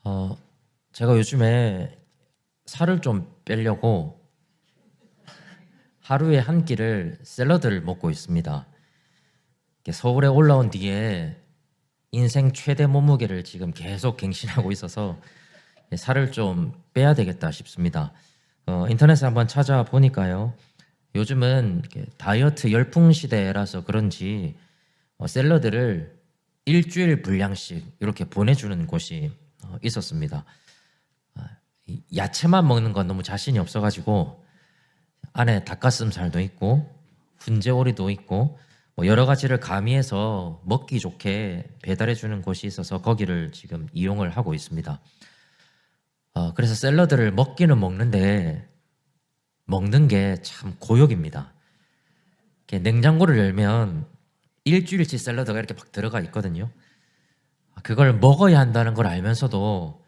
어, 제가 요즘에 살을 좀 빼려고 하루에 한 끼를 샐러드를 먹고 있습니다. 이렇게 서울에 올라온 뒤에 인생 최대 몸무게를 지금 계속 갱신하고 있어서 살을 좀 빼야 되겠다 싶습니다. 인터넷에 한번 찾아보니까요. 요즘은 이렇게 다이어트 열풍 시대라서 그런지 샐러드를 일주일 분량씩 이렇게 보내주는 곳이 있었습니다. 이 야채만 먹는 건 너무 자신이 없어가지고 안에 닭가슴살도 있고 훈제오리도 있고 뭐 여러 가지를 가미해서 먹기 좋게 배달해 주는 곳이 있어서 거기를 지금 이용을 하고 있습니다. 그래서 샐러드를 먹기는 먹는데 먹는 게 참 고역입니다. 이렇게 냉장고를 열면 일주일치 샐러드가 이렇게 막 들어가 있거든요. 그걸 먹어야 한다는 걸 알면서도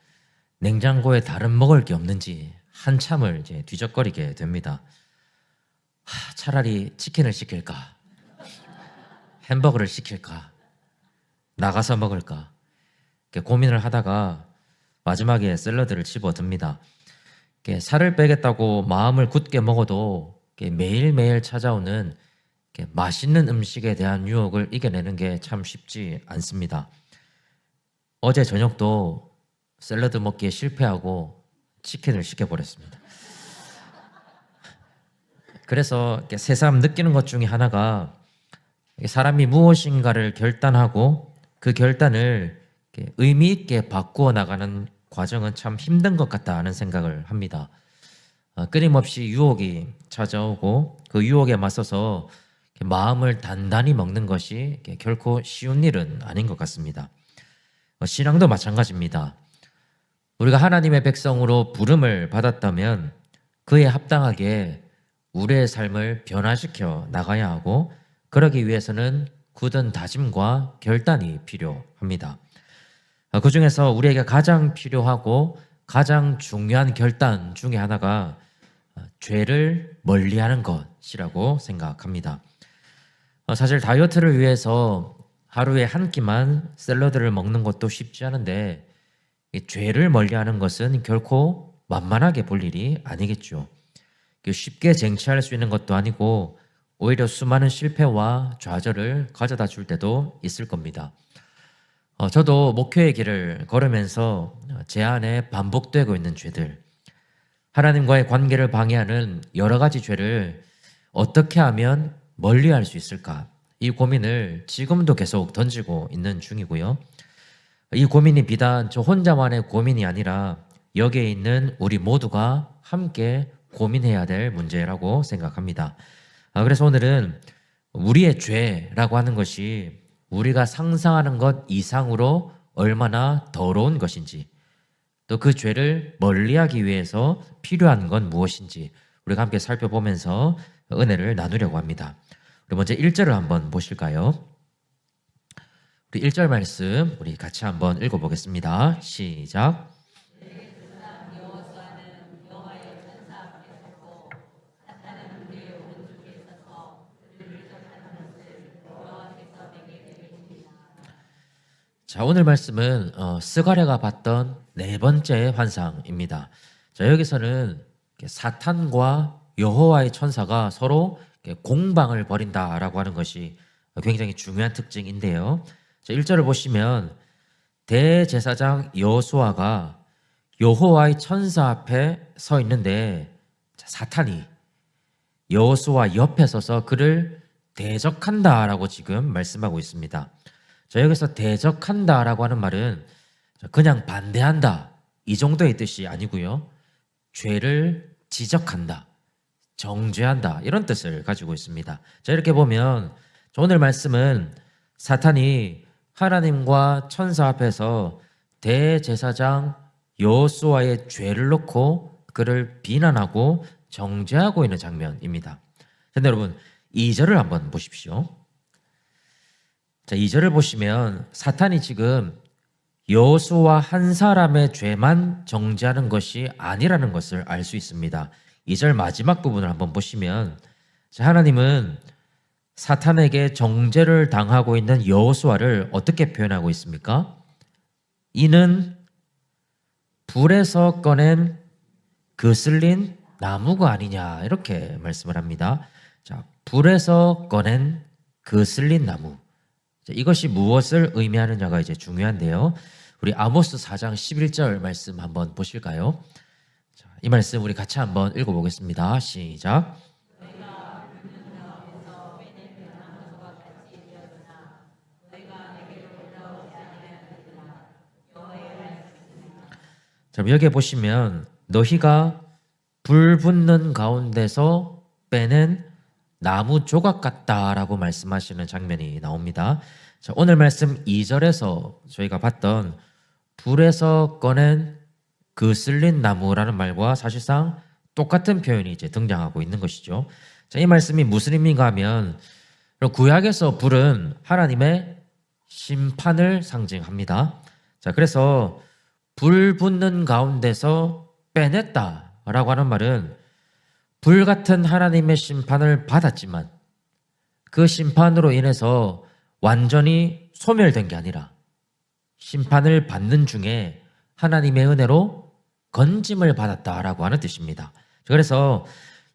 냉장고에 다른 먹을 게 없는지 한참을 이제 뒤적거리게 됩니다. 차라리 치킨을 시킬까? 햄버거를 시킬까? 나가서 먹을까? 이렇게 고민을 하다가 마지막에 샐러드를 집어듭니다. 이렇게 살을 빼겠다고 마음을 굳게 먹어도 이렇게 매일매일 찾아오는 이렇게 맛있는 음식에 대한 유혹을 이겨내는 게 참 쉽지 않습니다. 어제 저녁도 샐러드 먹기에 실패하고 치킨을 시켜버렸습니다. 그래서 이렇게 새삼 느끼는 것 중에 하나가 사람이 무엇인가를 결단하고 그 결단을 이렇게 의미 있게 바꾸어 나가는 과정은 참 힘든 것 같다는 생각을 합니다. 끊임없이 유혹이 찾아오고 그 유혹에 맞서서 마음을 단단히 먹는 것이 결코 쉬운 일은 아닌 것 같습니다. 신앙도 마찬가지입니다. 우리가 하나님의 백성으로 부름을 받았다면 그에 합당하게 우리의 삶을 변화시켜 나가야 하고 그러기 위해서는 굳은 다짐과 결단이 필요합니다. 그 중에서 우리에게 가장 필요하고 가장 중요한 결단 중에 하나가 죄를 멀리하는 것이라고 생각합니다. 사실 다이어트를 위해서 하루에 한 끼만 샐러드를 먹는 것도 쉽지 않은데 이 죄를 멀리하는 것은 결코 만만하게 볼 일이 아니겠죠. 쉽게 쟁취할 수 있는 것도 아니고 오히려 수많은 실패와 좌절을 가져다 줄 때도 있을 겁니다. 저도 목회의 길을 걸으면서 제 안에 반복되고 있는 죄들, 하나님과의 관계를 방해하는 여러 가지 죄를 어떻게 하면 멀리할 수 있을까? 이 고민을 지금도 계속 던지고 있는 중이고요. 이 고민이 비단 저 혼자만의 고민이 아니라 여기에 있는 우리 모두가 함께 고민해야 될 문제라고 생각합니다. 그래서 오늘은 우리의 죄라고 하는 것이 우리가 상상하는 것 이상으로 얼마나 더러운 것인지 또 그 죄를 멀리하기 위해서 필요한 건 무엇인지 우리가 함께 살펴보면서 은혜를 나누려고 합니다. 우리 먼저 1절을 한번 보실까요? 우리 1절 말씀 우리 같이 한번 읽어보겠습니다. 시작. 자, 오늘 말씀은 스가랴가 봤던 네 번째 환상입니다. 자, 여기서는 사탄과 여호와의 천사가 서로 공방을 벌인다라고 하는 것이 굉장히 중요한 특징인데요. 자, 1절을 보시면 대제사장 여호수아가 여호와의 천사 앞에 서 있는데 사탄이 여호수아 옆에 서서 그를 대적한다라고 지금 말씀하고 있습니다. 자, 여기서 대적한다라고 하는 말은 그냥 반대한다 이 정도의 뜻이 아니고요. 죄를 지적한다, 정죄한다 이런 뜻을 가지고 있습니다. 자, 이렇게 보면 오늘 말씀은 사탄이 하나님과 천사 앞에서 대제사장 여호수아의 죄를 놓고 그를 비난하고 정죄하고 있는 장면입니다. 근데 여러분 2절을 한번 보십시오. 자, 2절을 보시면 사탄이 지금 여호수아 한 사람의 죄만 정죄하는 것이 아니라는 것을 알 수 있습니다. 2절 마지막 부분을 한번 보시면 하나님은 사탄에게 정죄를 당하고 있는 여호수아를 어떻게 표현하고 있습니까? 이는 불에서 꺼낸 그슬린 나무가 아니냐 이렇게 말씀을 합니다. 자, 불에서 꺼낸 그슬린 나무. 자, 이것이 무엇을 의미하느냐가 이제 중요한데요. 우리 아모스 4장 11절 말씀 한번 보실까요? 자, 이 말씀 우리 같이 한번 읽어보겠습니다. 시작. 자, 여기에 보시면 너희가 불 붙는 가운데서 빼낸 나무 조각 같다라고 말씀하시는 장면이 나옵니다. 자, 오늘 말씀 2절에서 저희가 봤던 불에서 꺼낸 그 쓸린 나무라는 말과 사실상 똑같은 표현이 이제 등장하고 있는 것이죠. 자, 이 말씀이 무슨 의미인가 하면 구약에서 불은 하나님의 심판을 상징합니다. 자, 그래서 불 붙는 가운데서 빼냈다라고 하는 말은 불 같은 하나님의 심판을 받았지만 그 심판으로 인해서 완전히 소멸된 게 아니라 심판을 받는 중에 하나님의 은혜로 건짐을 받았다라고 하는 뜻입니다. 그래서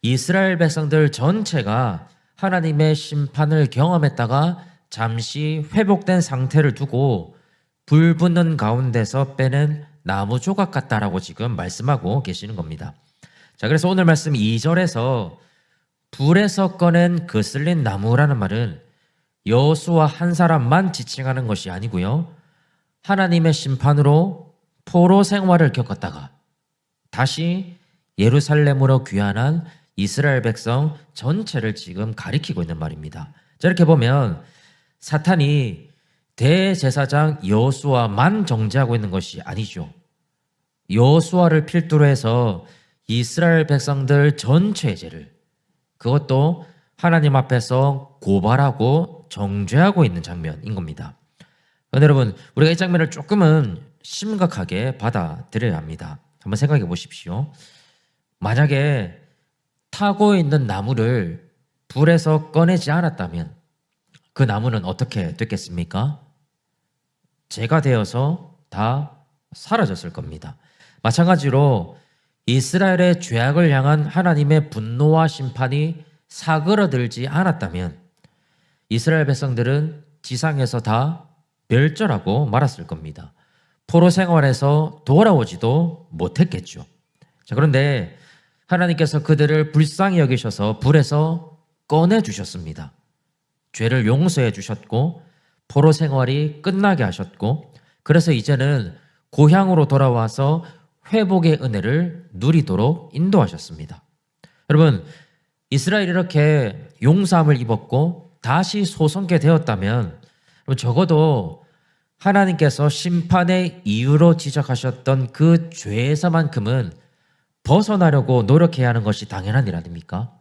이스라엘 백성들 전체가 하나님의 심판을 경험했다가 잠시 회복된 상태를 두고 불 붙는 가운데서 빼낸 나무 조각 같다라고 지금 말씀하고 계시는 겁니다. 자, 그래서 오늘 말씀 2절에서 불에서 꺼낸 그슬린 나무라는 말은 여호수아 한 사람만 지칭하는 것이 아니고요. 하나님의 심판으로 포로 생활을 겪었다가 다시 예루살렘으로 귀환한 이스라엘 백성 전체를 지금 가리키고 있는 말입니다. 자, 이렇게 보면 사탄이 대제사장 여호수아만 정죄하고 있는 것이 아니죠. 여호수아를 필두로 해서 이스라엘 백성들 전체의 죄를 그것도 하나님 앞에서 고발하고 정죄하고 있는 장면인 겁니다. 그런데 여러분, 우리가 이 장면을 조금은 심각하게 받아들여야 합니다. 한번 생각해 보십시오. 만약에 타고 있는 나무를 불에서 꺼내지 않았다면 그 나무는 어떻게 됐겠습니까? 재가 되어서 다 사라졌을 겁니다. 마찬가지로 이스라엘의 죄악을 향한 하나님의 분노와 심판이 사그러들지 않았다면 이스라엘 백성들은 지상에서 다 멸절하고 말았을 겁니다. 포로 생활에서 돌아오지도 못했겠죠. 자, 그런데 하나님께서 그들을 불쌍히 여기셔서 불에서 꺼내주셨습니다. 죄를 용서해 주셨고 포로 생활이 끝나게 하셨고 그래서 이제는 고향으로 돌아와서 회복의 은혜를 누리도록 인도하셨습니다. 여러분, 이스라엘이 이렇게 용서함을 입었고 다시 소성케 되었다면 적어도 하나님께서 심판의 이유로 지적하셨던 그 죄에서만큼은 벗어나려고 노력해야 하는 것이 당연한 일 아닙니까?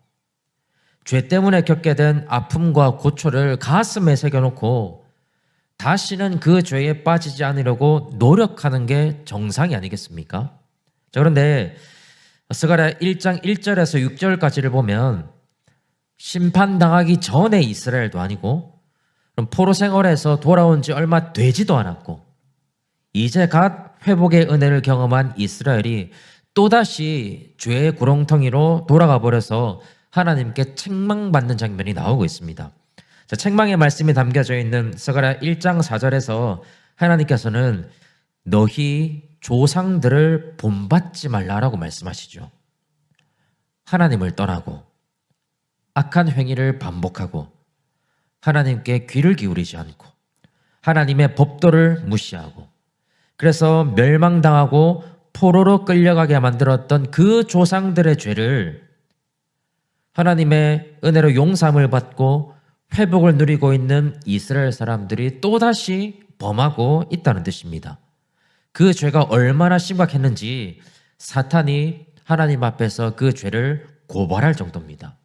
죄 때문에 겪게 된 아픔과 고초를 가슴에 새겨놓고 다시는 그 죄에 빠지지 않으려고 노력하는 게 정상이 아니겠습니까? 자, 그런데 스가랴 1장 1절에서 6절까지를 보면 심판당하기 전에 이스라엘도 아니고 포로 생활에서 돌아온 지 얼마 되지도 않았고 이제 갓 회복의 은혜를 경험한 이스라엘이 또다시 죄의 구렁텅이로 돌아가 버려서 하나님께 책망받는 장면이 나오고 있습니다. 자, 책망의 말씀이 담겨져 있는 스가랴 1장 4절에서 하나님께서는 너희 조상들을 본받지 말라라고 말씀하시죠. 하나님을 떠나고 악한 행위를 반복하고 하나님께 귀를 기울이지 않고 하나님의 법도를 무시하고 그래서 멸망당하고 포로로 끌려가게 만들었던 그 조상들의 죄를 하나님의 은혜로 용서함을 받고 회복을 누리고 있는 이스라엘 사람들이 또다시 범하고 있다는 뜻입니다. 그 죄가 얼마나 심각했는지 사탄이 하나님 앞에서 그 죄를 고발할 정도입니다.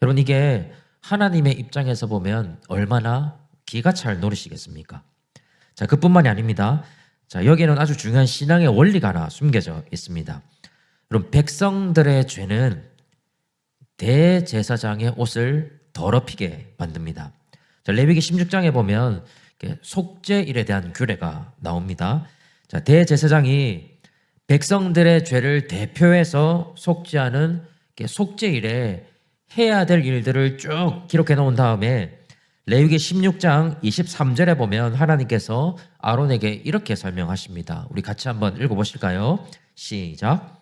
여러분, 이게 하나님의 입장에서 보면 얼마나 기가 찰 노릇이겠습니까? 자, 그뿐만이 아닙니다. 자, 여기에는 아주 중요한 신앙의 원리가 하나 숨겨져 있습니다. 여러분, 백성들의 죄는 대제사장의 옷을 더럽히게 만듭니다. 자, 레위기 16장에 보면 속죄일에 대한 규례가 나옵니다. 자, 대제사장이 백성들의 죄를 대표해서 속죄하는 속죄일에 해야 될 일들을 쭉 기록해 놓은 다음에 레위기 16장 23절에 보면 하나님께서 아론에게 이렇게 설명하십니다. 우리 같이 한번 읽어보실까요? 시작.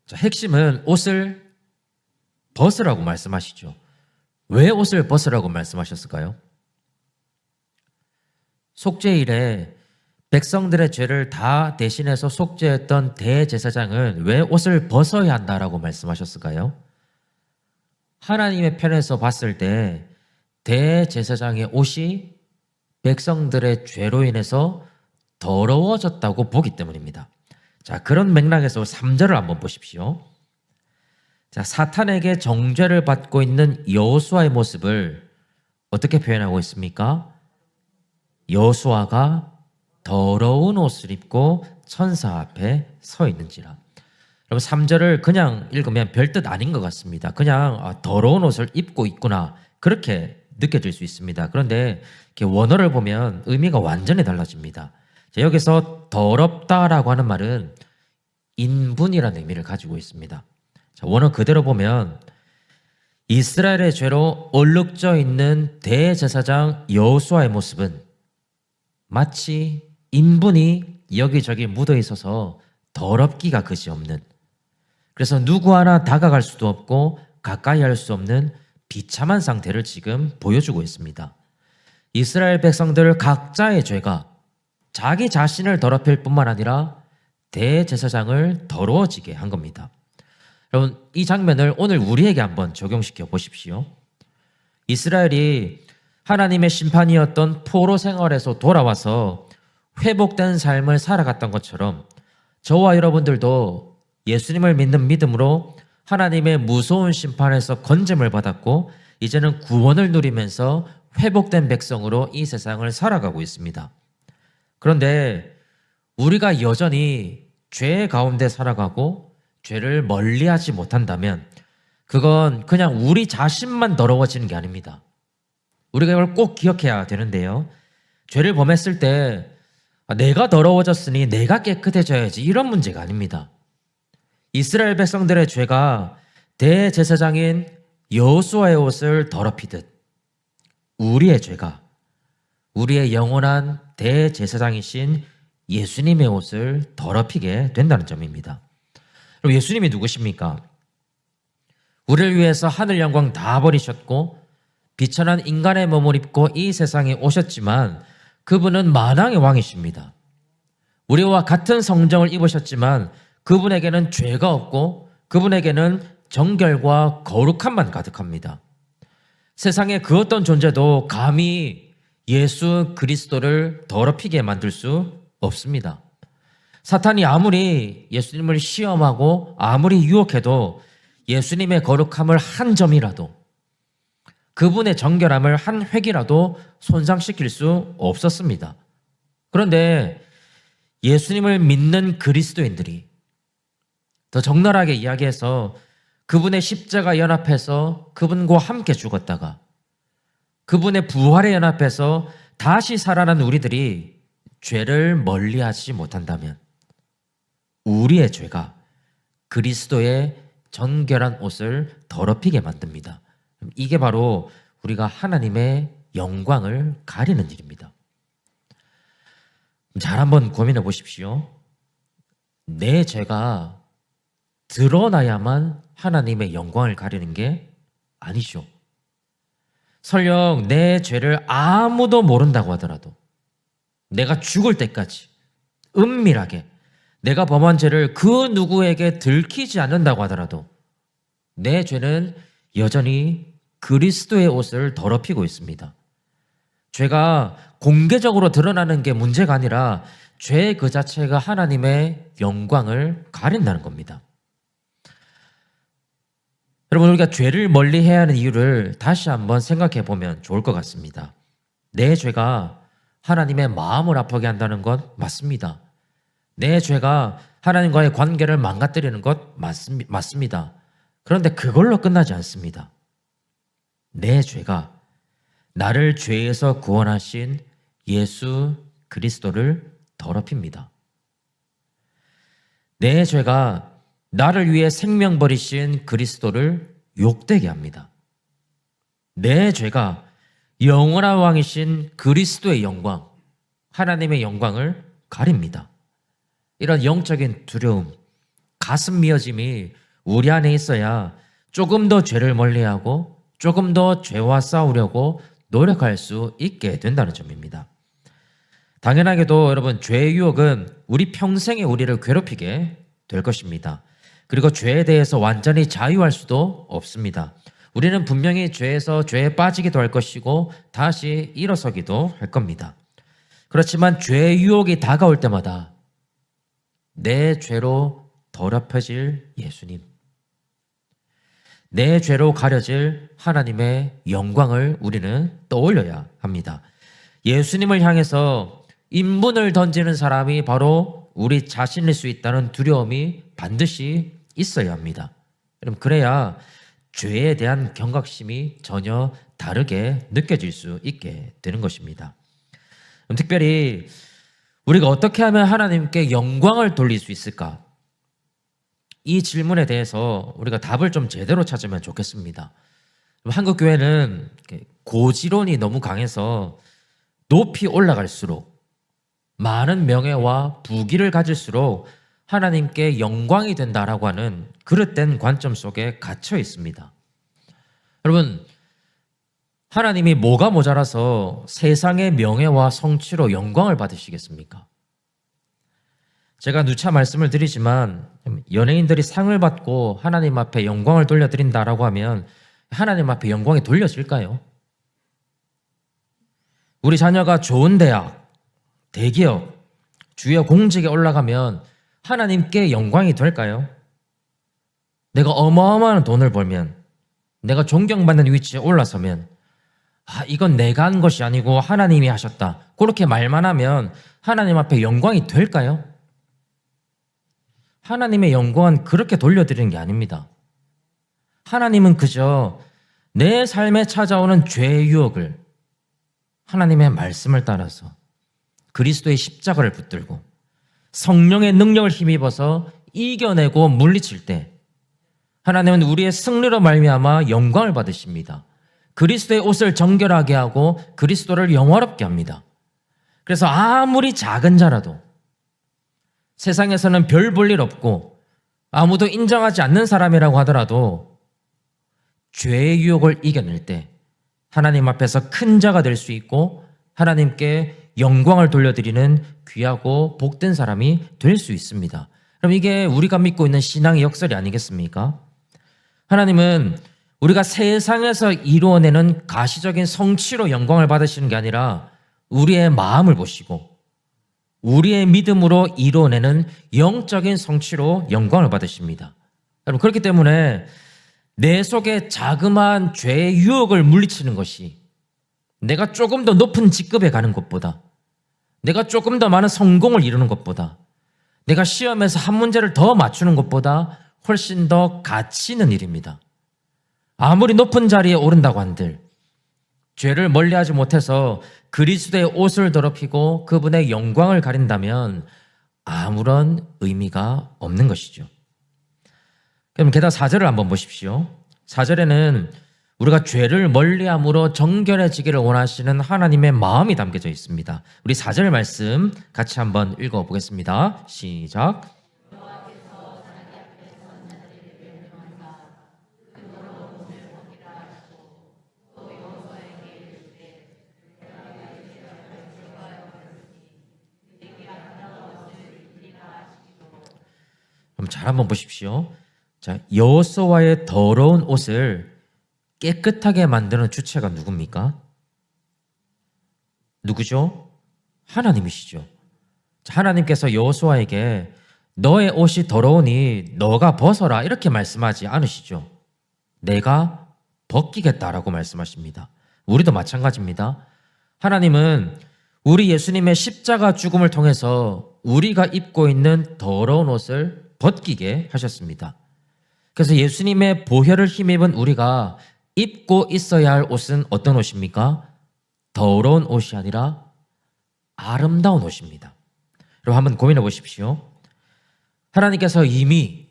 자, 핵심은 옷을 벗으라고 말씀하시죠. 왜 옷을 벗으라고 말씀하셨을까요? 속죄일에 백성들의 죄를 다 대신해서 속죄했던 대제사장은 왜 옷을 벗어야 한다라고 말씀하셨을까요? 하나님의 편에서 봤을 때 대제사장의 옷이 백성들의 죄로 인해서 더러워졌다고 보기 때문입니다. 자, 그런 맥락에서 3절을 한번 보십시오. 자, 사탄에게 정죄를 받고 있는 여호수아의 모습을 어떻게 표현하고 있습니까? 여호수아가 더러운 옷을 입고 천사 앞에 서 있는지라. 여러분 3절을 그냥 읽으면 별뜻 아닌 것 같습니다. 그냥 더러운 옷을 입고 있구나 그렇게 느껴질 수 있습니다. 그런데 이렇게 원어를 보면 의미가 완전히 달라집니다. 자, 여기서 더럽다라고 하는 말은 인분이라는 의미를 가지고 있습니다. 자, 원어 그대로 보면 이스라엘의 죄로 얼룩져 있는 대제사장 여호수아의 모습은 마치 인분이 여기저기 묻어 있어서 더럽기가 그지없는, 그래서 누구 하나 다가갈 수도 없고 가까이 할 수 없는 비참한 상태를 지금 보여주고 있습니다. 이스라엘 백성들 각자의 죄가 자기 자신을 더럽힐 뿐만 아니라 대제사장을 더러워지게 한 겁니다. 여러분 이 장면을 오늘 우리에게 한번 적용시켜 보십시오. 이스라엘이 하나님의 심판이었던 포로 생활에서 돌아와서 회복된 삶을 살아갔던 것처럼 저와 여러분들도 예수님을 믿는 믿음으로 하나님의 무서운 심판에서 건짐을 받았고 이제는 구원을 누리면서 회복된 백성으로 이 세상을 살아가고 있습니다. 그런데 우리가 여전히 죄 가운데 살아가고 죄를 멀리하지 못한다면 그건 그냥 우리 자신만 더러워지는 게 아닙니다. 우리가 이걸 꼭 기억해야 되는데요. 죄를 범했을 때 내가 더러워졌으니 내가 깨끗해져야지 이런 문제가 아닙니다. 이스라엘 백성들의 죄가 대제사장인 여호수아의 옷을 더럽히듯 우리의 죄가 우리의 영원한 대제사장이신 예수님의 옷을 더럽히게 된다는 점입니다. 그럼 예수님이 누구십니까? 우리를 위해서 하늘 영광 다 버리셨고 비천한 인간의 몸을 입고 이 세상에 오셨지만 그분은 만왕의 왕이십니다. 우리와 같은 성정을 입으셨지만 그분에게는 죄가 없고 그분에게는 정결과 거룩함만 가득합니다. 세상의 그 어떤 존재도 감히 예수 그리스도를 더럽히게 만들 수 없습니다. 사탄이 아무리 예수님을 시험하고 아무리 유혹해도 예수님의 거룩함을 한 점이라도 그분의 정결함을 한 획이라도 손상시킬 수 없었습니다. 그런데 예수님을 믿는 그리스도인들이 더 적나라하게 이야기해서 그분의 십자가 연합해서 그분과 함께 죽었다가 그분의 부활에 연합해서 다시 살아난 우리들이 죄를 멀리하지 못한다면 우리의 죄가 그리스도의 정결한 옷을 더럽히게 만듭니다. 이게 바로 우리가 하나님의 영광을 가리는 일입니다. 잘 한번 고민해 보십시오. 내 죄가 드러나야만 하나님의 영광을 가리는 게 아니죠. 설령 내 죄를 아무도 모른다고 하더라도 내가 죽을 때까지 은밀하게 내가 범한 죄를 그 누구에게 들키지 않는다고 하더라도 내 죄는 여전히 그리스도의 옷을 더럽히고 있습니다. 죄가 공개적으로 드러나는 게 문제가 아니라 죄 그 자체가 하나님의 영광을 가린다는 겁니다. 여러분 우리가 죄를 멀리해야 하는 이유를 다시 한번 생각해 보면 좋을 것 같습니다. 내 죄가 하나님의 마음을 아프게 한다는 것 맞습니다. 내 죄가 하나님과의 관계를 망가뜨리는 것 맞습니다. 그런데 그걸로 끝나지 않습니다. 내 죄가 나를 죄에서 구원하신 예수 그리스도를 더럽힙니다. 내 죄가 나를 위해 생명 버리신 그리스도를 욕되게 합니다. 내 죄가 영원한 왕이신 그리스도의 영광, 하나님의 영광을 가립니다. 이런 영적인 두려움, 가슴 미어짐이 우리 안에 있어야 조금 더 죄를 멀리하고 조금 더 죄와 싸우려고 노력할 수 있게 된다는 점입니다. 당연하게도 여러분, 죄의 유혹은 우리 평생에 우리를 괴롭히게 될 것입니다. 그리고 죄에 대해서 완전히 자유할 수도 없습니다. 우리는 분명히 죄에 빠지기도 할 것이고 다시 일어서기도 할 겁니다. 그렇지만 죄의 유혹이 다가올 때마다 내 죄로 더럽혀질 예수님, 내 죄로 가려질 하나님의 영광을 우리는 떠올려야 합니다. 예수님을 향해서 인문을 던지는 사람이 바로 우리 자신일 수 있다는 두려움이 반드시 있어야 합니다. 여러분, 그래야 죄에 대한 경각심이 전혀 다르게 느껴질 수 있게 되는 것입니다. 특별히 우리가 어떻게 하면 하나님께 영광을 돌릴 수 있을까? 이 질문에 대해서 우리가 답을 좀 제대로 찾으면 좋겠습니다. 한국 교회는 고지론이 너무 강해서 높이 올라갈수록 많은 명예와 부귀를 가질수록 하나님께 영광이 된다라고 하는 그릇된 관점 속에 갇혀 있습니다. 여러분, 하나님이 뭐가 모자라서 세상의 명예와 성취로 영광을 받으시겠습니까? 제가 누차 말씀을 드리지만 연예인들이 상을 받고 하나님 앞에 영광을 돌려드린다라고 하면 하나님 앞에 영광이 돌려질까요? 우리 자녀가 좋은 대학, 대기업, 주요 공직에 올라가면 하나님께 영광이 될까요? 내가 어마어마한 돈을 벌면, 내가 존경받는 위치에 올라서면 이건 내가 한 것이 아니고 하나님이 하셨다, 그렇게 말만 하면 하나님 앞에 영광이 될까요? 하나님의 영광은 그렇게 돌려드리는 게 아닙니다. 하나님은 그저 내 삶에 찾아오는 죄의 유혹을 하나님의 말씀을 따라서 그리스도의 십자가를 붙들고 성령의 능력을 힘입어서 이겨내고 물리칠 때 하나님은 우리의 승리로 말미암아 영광을 받으십니다. 그리스도의 옷을 정결하게 하고 그리스도를 영화롭게 합니다. 그래서 아무리 작은 자라도, 세상에서는 별 볼 일 없고 아무도 인정하지 않는 사람이라고 하더라도 죄의 유혹을 이겨낼 때 하나님 앞에서 큰 자가 될 수 있고 하나님께 영광을 돌려드리는 귀하고 복된 사람이 될 수 있습니다. 그럼 이게 우리가 믿고 있는 신앙의 역설이 아니겠습니까? 하나님은 우리가 세상에서 이루어내는 가시적인 성취로 영광을 받으시는 게 아니라 우리의 마음을 보시고 우리의 믿음으로 이루어내는 영적인 성취로 영광을 받으십니다. 여러분, 그렇기 때문에 내 속에 자그마한 죄의 유혹을 물리치는 것이 내가 조금 더 높은 직급에 가는 것보다, 내가 조금 더 많은 성공을 이루는 것보다, 내가 시험에서 한 문제를 더 맞추는 것보다 훨씬 더 가치 있는 일입니다. 아무리 높은 자리에 오른다고 한들 죄를 멀리하지 못해서 그리스도의 옷을 더럽히고 그분의 영광을 가린다면 아무런 의미가 없는 것이죠. 그럼 게다가 4절을 한번 보십시오. 4절에는 우리가 죄를 멀리함으로 정결해지기를 원하시는 하나님의 마음이 담겨져 있습니다. 우리 4절 말씀 같이 한번 읽어보겠습니다. 시작. 그럼 잘 한번 보십시오. 자, 여호수아의 더러운 옷을 깨끗하게 만드는 주체가 누굽니까? 누구죠? 하나님이시죠. 하나님께서 여호수아에게 너의 옷이 더러우니 너가 벗어라 이렇게 말씀하지 않으시죠. 내가 벗기겠다라고 말씀하십니다. 우리도 마찬가지입니다. 하나님은 우리 예수님의 십자가 죽음을 통해서 우리가 입고 있는 더러운 옷을 벗기게 하셨습니다. 그래서 예수님의 보혈을 힘입은 우리가 입고 있어야 할 옷은 어떤 옷입니까? 더러운 옷이 아니라 아름다운 옷입니다. 여러분 한번 고민해 보십시오. 하나님께서 이미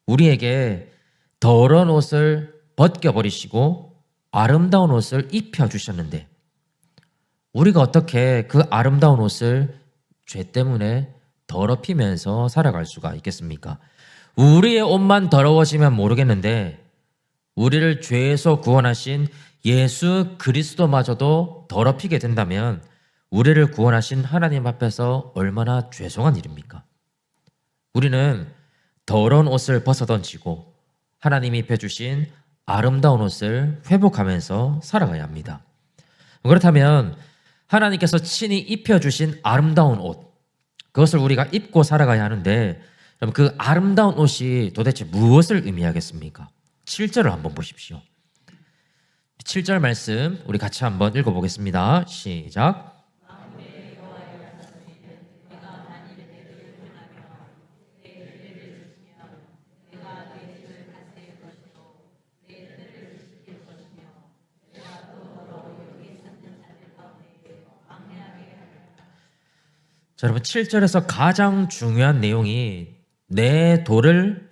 우리에게 더러운 옷을 벗겨버리시고 아름다운 옷을 입혀주셨는데 우리가 어떻게 그 아름다운 옷을 죄 때문에 더럽히면서 살아갈 수가 있겠습니까? 우리의 옷만 더러워지면 모르겠는데 우리를 죄에서 구원하신 예수 그리스도마저도 더럽히게 된다면 우리를 구원하신 하나님 앞에서 얼마나 죄송한 일입니까? 우리는 더러운 옷을 벗어던지고 하나님이 입혀주신 아름다운 옷을 회복하면서 살아가야 합니다. 그렇다면 하나님께서 친히 입혀주신 아름다운 옷, 그것을 우리가 입고 살아가야 하는데 그럼 그 아름다운 옷이 도대체 무엇을 의미하겠습니까? 7절을 한번 보십시오. 7절 말씀 우리 같이 한번 읽어보겠습니다. 시작. 자, 여러분 7절에서 가장 중요한 내용이 내 도를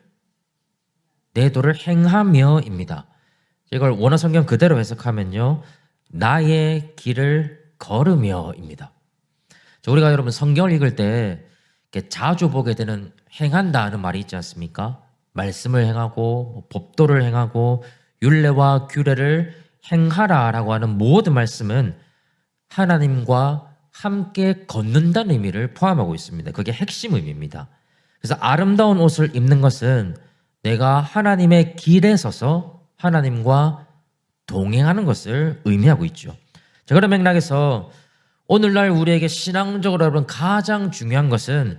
행하며입니다. 이걸 원어 성경 그대로 해석하면요, 나의 길을 걸으며입니다. 우리가 여러분 성경을 읽을 때 자주 보게 되는 행한다는 말이 있지 않습니까? 말씀을 행하고 법도를 행하고 율례와 규례를 행하라라고 하는 모든 말씀은 하나님과 함께 걷는다는 의미를 포함하고 있습니다. 그게 핵심 의미입니다. 그래서 아름다운 옷을 입는 것은 내가 하나님의 길에 서서 하나님과 동행하는 것을 의미하고 있죠. 자, 그런 맥락에서 오늘날 우리에게 신앙적으로 여러분 가장 중요한 것은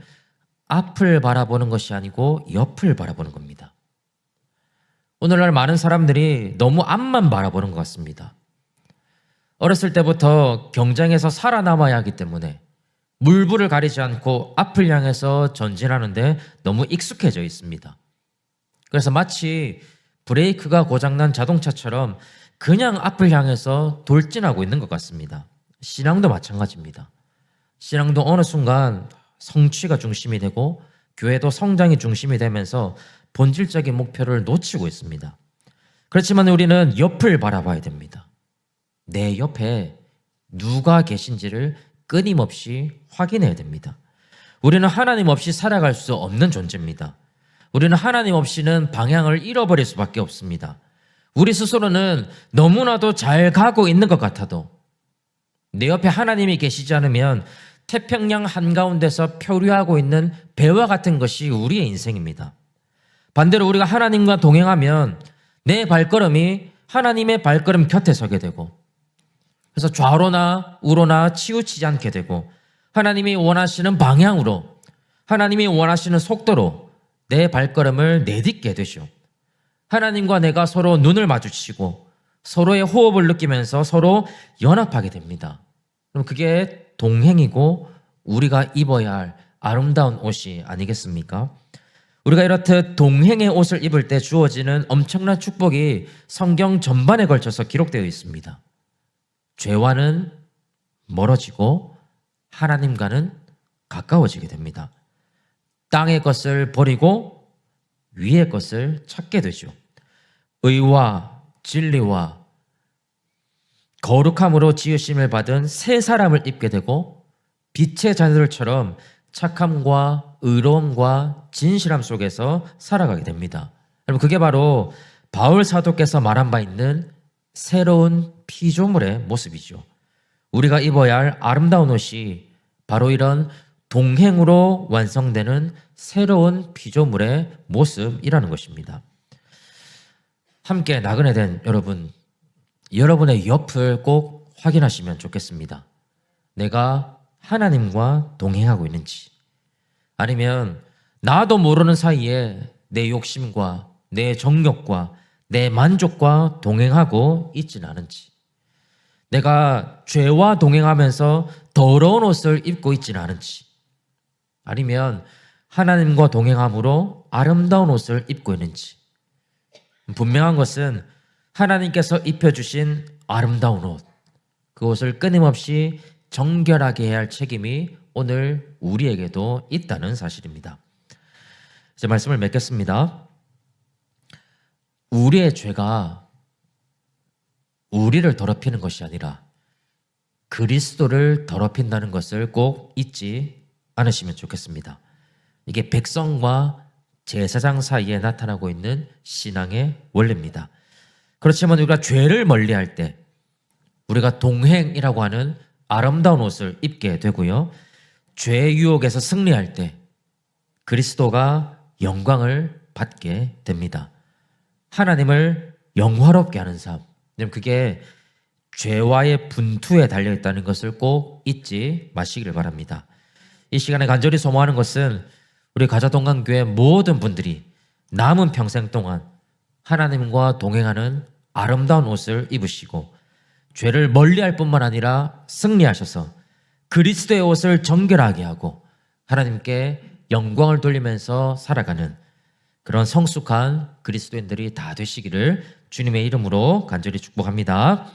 앞을 바라보는 것이 아니고 옆을 바라보는 겁니다. 오늘날 많은 사람들이 너무 앞만 바라보는 것 같습니다. 어렸을 때부터 경쟁에서 살아남아야 하기 때문에 물불을 가리지 않고 앞을 향해서 전진하는데 너무 익숙해져 있습니다. 그래서 마치 브레이크가 고장난 자동차처럼 그냥 앞을 향해서 돌진하고 있는 것 같습니다. 신앙도 마찬가지입니다. 신앙도 어느 순간 성취가 중심이 되고 교회도 성장이 중심이 되면서 본질적인 목표를 놓치고 있습니다. 그렇지만 우리는 옆을 바라봐야 됩니다. 내 옆에 누가 계신지를 끊임없이 확인해야 됩니다. 우리는 하나님 없이 살아갈 수 없는 존재입니다. 우리는 하나님 없이는 방향을 잃어버릴 수밖에 없습니다. 우리 스스로는 너무나도 잘 가고 있는 것 같아도 내 옆에 하나님이 계시지 않으면 태평양 한가운데서 표류하고 있는 배와 같은 것이 우리의 인생입니다. 반대로 우리가 하나님과 동행하면 내 발걸음이 하나님의 발걸음 곁에 서게 되고 그래서 좌로나 우로나 치우치지 않게 되고 하나님이 원하시는 방향으로 하나님이 원하시는 속도로 내 발걸음을 내딛게 되죠. 하나님과 내가 서로 눈을 마주치고 서로의 호흡을 느끼면서 서로 연합하게 됩니다. 그럼 그게 동행이고 우리가 입어야 할 아름다운 옷이 아니겠습니까? 우리가 이렇듯 동행의 옷을 입을 때 주어지는 엄청난 축복이 성경 전반에 걸쳐서 기록되어 있습니다. 죄와는 멀어지고 하나님과는 가까워지게 됩니다. 땅의 것을 버리고 위의 것을 찾게 되죠. 의와 진리와 거룩함으로 지으심을 받은 새 사람을 입게 되고 빛의 자녀들처럼 착함과 의로움과 진실함 속에서 살아가게 됩니다. 여러분 그게 바로 바울 사도께서 말한 바 있는 새로운 피조물의 모습이죠. 우리가 입어야 할 아름다운 옷이 바로 이런 동행으로 완성되는 새로운 피조물의 모습이라는 것입니다. 함께 나그네 된 여러분, 여러분의 옆을 꼭 확인하시면 좋겠습니다. 내가 하나님과 동행하고 있는지, 아니면 나도 모르는 사이에 내 욕심과 내 정욕과 내 만족과 동행하고 있지는 않은지, 내가 죄와 동행하면서 더러운 옷을 입고 있지는 않은지, 아니면 하나님과 동행함으로 아름다운 옷을 입고 있는지. 분명한 것은 하나님께서 입혀주신 아름다운 옷, 그 옷을 끊임없이 정결하게 해야 할 책임이 오늘 우리에게도 있다는 사실입니다. 이제 말씀을 맺겠습니다. 우리의 죄가 우리를 더럽히는 것이 아니라 그리스도를 더럽힌다는 것을 꼭 잊지 않으시면 좋겠습니다. 이게 백성과 제사장 사이에 나타나고 있는 신앙의 원리입니다. 그렇지만 우리가 죄를 멀리할 때 우리가 동행이라고 하는 아름다운 옷을 입게 되고요. 죄의 유혹에서 승리할 때 그리스도가 영광을 받게 됩니다. 하나님을 영화롭게 하는 삶, 그게 죄와의 분투에 달려있다는 것을 꼭 잊지 마시기를 바랍니다. 이 시간에 간절히 소망하는 것은 우리 가자동강교회 모든 분들이 남은 평생 동안 하나님과 동행하는 아름다운 옷을 입으시고 죄를 멀리할 뿐만 아니라 승리하셔서 그리스도의 옷을 정결하게 하고 하나님께 영광을 돌리면서 살아가는 그런 성숙한 그리스도인들이 다 되시기를 주님의 이름으로 간절히 축복합니다.